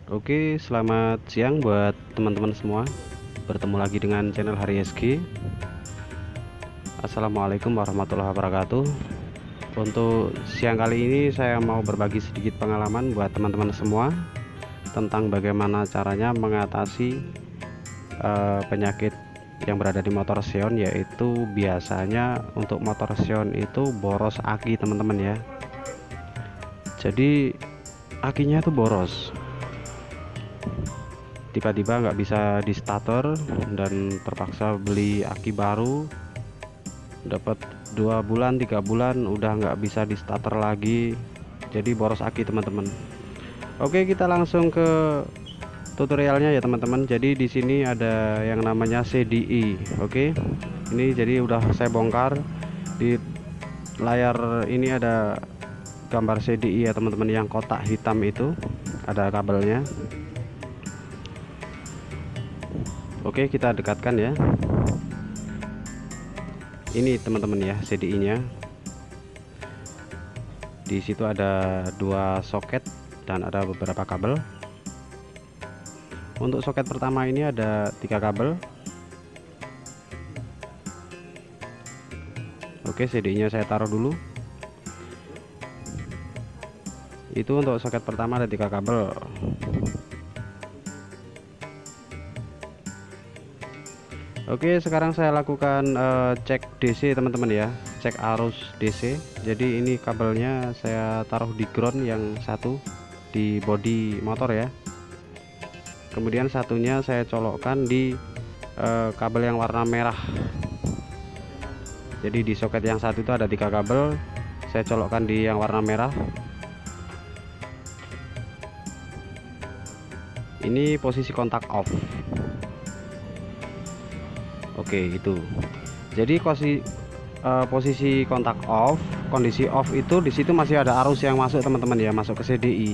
Oke, selamat siang buat teman-teman semua. Bertemu lagi dengan channel Hari SG. Assalamualaikum warahmatullahi wabarakatuh. Untuk siang kali ini saya mau berbagi sedikit pengalaman buat teman-teman semua tentang bagaimana caranya mengatasi penyakit yang berada di motor Xeon, yaitu biasanya untuk motor Xeon itu boros aki teman-teman ya. Jadi akinya itu boros, tiba-tiba nggak bisa di starter dan terpaksa beli aki baru, dapat 2 bulan 3 bulan udah nggak bisa di starter lagi, jadi boros aki teman-teman. Oke, kita langsung ke tutorialnya ya teman-teman. Jadi di sini ada yang namanya CDI. Oke, ini jadi udah saya bongkar. Di layar ini ada gambar CDI ya teman-teman, yang kotak hitam itu ada kabelnya. Oke, kita dekatkan ya. Ini teman-teman ya CDI-nya. Di situ ada 2 soket dan ada beberapa kabel. Untuk soket pertama ini ada 3 kabel. Oke, CDI-nya saya taruh dulu. Itu untuk soket pertama ada 3 kabel. Oke, sekarang saya lakukan cek DC teman-teman ya, cek arus DC. Jadi ini kabelnya saya taruh di ground, yang satu di bodi motor ya, kemudian satunya saya colokkan di kabel yang warna merah. Jadi di soket yang satu itu ada 3 kabel, saya colokkan di yang warna merah. Ini posisi kontak off. Oke, itu jadi posisi kontak off, kondisi off itu di situ masih ada arus yang masuk teman-teman ya, masuk ke CDI.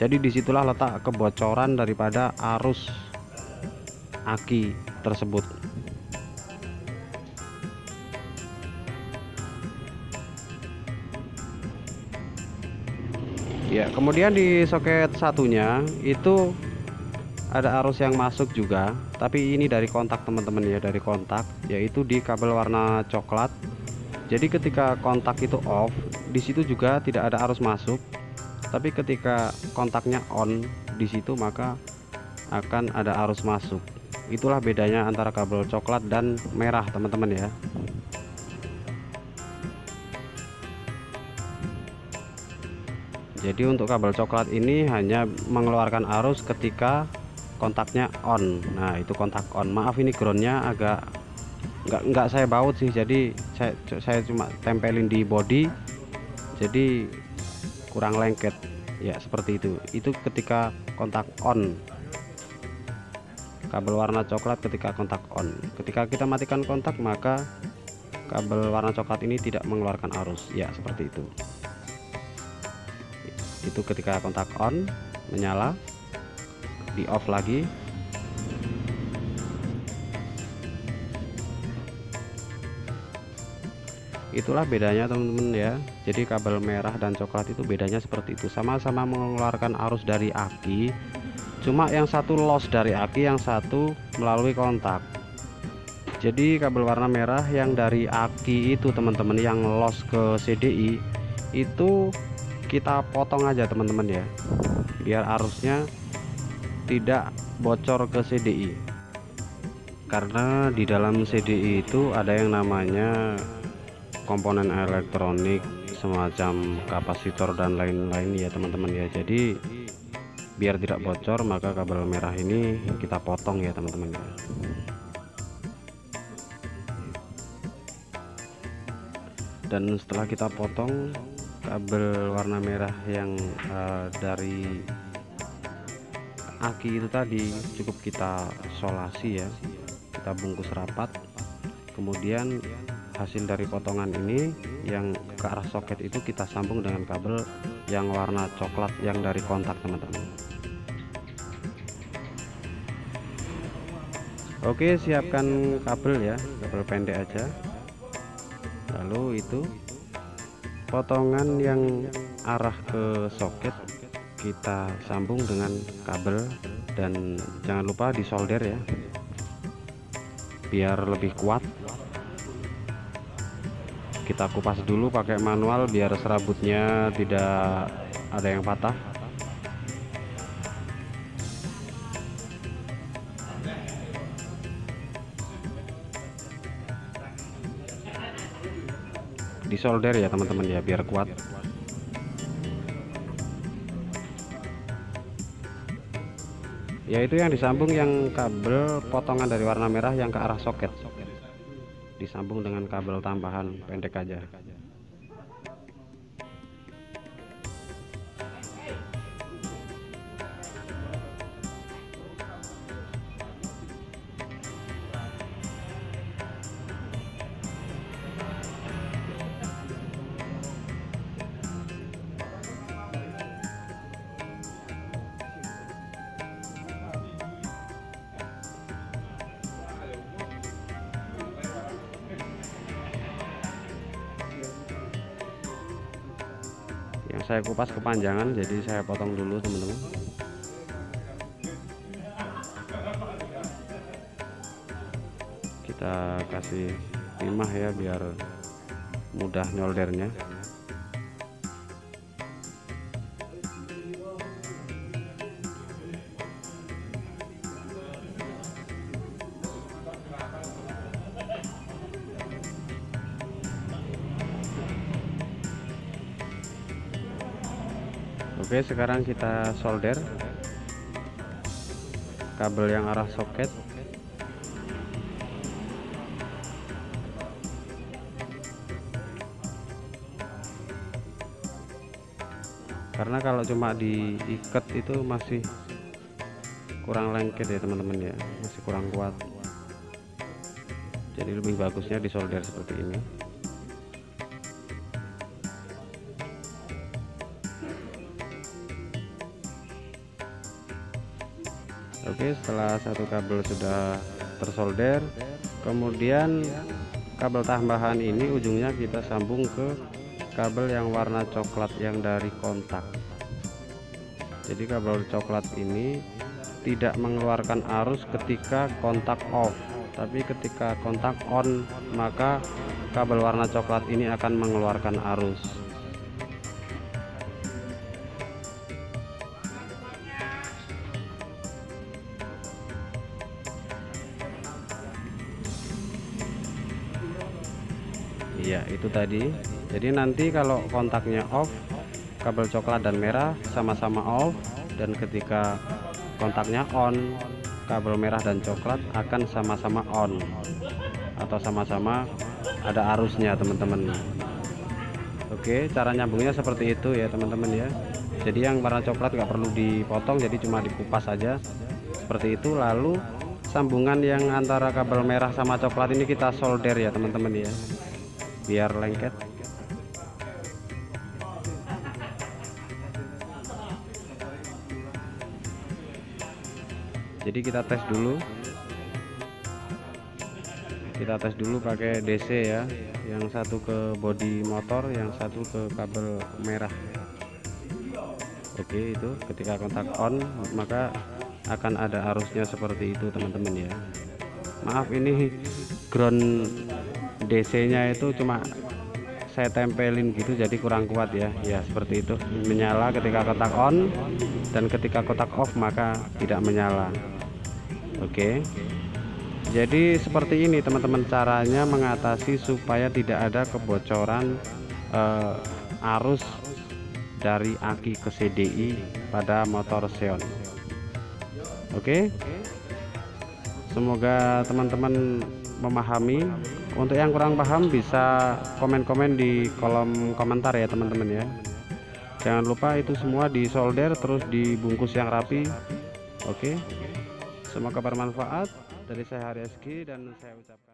Jadi disitulah letak kebocoran daripada arus aki tersebut. Ya, kemudian di soket satunya itu ada arus yang masuk juga, tapi ini dari kontak teman-teman ya, dari kontak, yaitu di kabel warna coklat. Jadi ketika kontak itu off, di situ juga tidak ada arus masuk, tapi ketika kontaknya on di situ maka akan ada arus masuk. Itulah bedanya antara kabel coklat dan merah teman-teman ya. Jadi untuk kabel coklat ini hanya mengeluarkan arus ketika kontaknya on. Nah, itu kontak on. Maaf, ini groundnya agak nggak saya baut sih, jadi saya cuma tempelin di body, jadi kurang lengket ya, seperti itu ketika kontak on, kabel warna coklat ketika kontak on. Ketika kita matikan kontak maka kabel warna coklat ini tidak mengeluarkan arus ya, seperti itu ketika kontak on, menyala, di off lagi. Itulah bedanya teman-teman ya. Jadi kabel merah dan coklat itu bedanya seperti itu, sama-sama mengeluarkan arus dari aki, cuma yang satu loss dari aki, yang satu melalui kontak. Jadi kabel warna merah yang dari aki itu teman-teman, yang loss ke CDI itu kita potong aja teman-teman ya, biar arusnya tidak bocor ke CDI. Karena di dalam CDI itu ada yang namanya komponen elektronik semacam kapasitor dan lain-lain ya teman-teman ya. Jadi biar tidak bocor maka kabel merah ini kita potong ya teman-teman ya. Dan setelah kita potong kabel warna merah yang dari aki itu tadi, cukup kita solasi ya, kita bungkus rapat. Kemudian hasil dari potongan ini yang ke arah soket itu kita sambung dengan kabel yang warna coklat yang dari kontak teman-teman. Oke, siapkan kabel ya, kabel pendek aja. Lalu itu potongan yang arah ke soket kita sambung dengan kabel, dan jangan lupa disolder ya biar lebih kuat. Kita kupas dulu pakai manual biar serabutnya tidak ada yang patah. Disolder ya teman-teman ya biar kuat. Yaitu yang disambung yang kabel potongan dari warna merah yang ke arah soket, disambung dengan kabel tambahan pendek aja. Yang saya kupas kepanjangan, jadi saya potong dulu teman-teman. Kita kasih timah ya biar mudah nyoldernya. Oke, sekarang kita solder kabel yang arah soket. Karena kalau cuma diikat itu masih kurang lengket ya teman-teman ya, masih kurang kuat. Jadi lebih bagusnya disolder seperti ini. Oke, setelah satu kabel sudah tersolder, kemudian kabel tambahan ini ujungnya kita sambung ke kabel yang warna coklat yang dari kontak. Jadi kabel coklat ini tidak mengeluarkan arus ketika kontak off, tapi ketika kontak on maka kabel warna coklat ini akan mengeluarkan arus. Iya, itu tadi. Jadi nanti kalau kontaknya off, kabel coklat dan merah sama-sama off, dan ketika kontaknya on, kabel merah dan coklat akan sama-sama on atau sama-sama ada arusnya teman-teman. Oke, cara nyambungnya seperti itu ya teman-teman ya. Jadi yang warna coklat nggak perlu dipotong, jadi cuma dikupas saja seperti itu. Lalu sambungan yang antara kabel merah sama coklat ini kita solder ya teman-teman ya, biar lengket. Jadi kita tes dulu pakai DC ya, yang satu ke bodi motor, yang satu ke kabel merah. Oke, itu ketika kontak on maka akan ada arusnya seperti itu teman-teman ya. Maaf, ini ground DC nya itu cuma saya tempelin gitu, jadi kurang kuat ya. Ya seperti itu, menyala ketika kotak on, dan ketika kotak off maka tidak menyala. Oke, jadi seperti ini teman-teman caranya mengatasi supaya tidak ada kebocoran arus dari aki ke CDI pada motor Xeon. Oke, semoga teman-teman memahami. Untuk yang kurang paham bisa komen-komen di kolom komentar ya teman-teman ya. Jangan lupa itu semua disolder terus dibungkus yang rapi. Oke, semoga bermanfaat. Dari saya Hari Eski dan saya ucapkan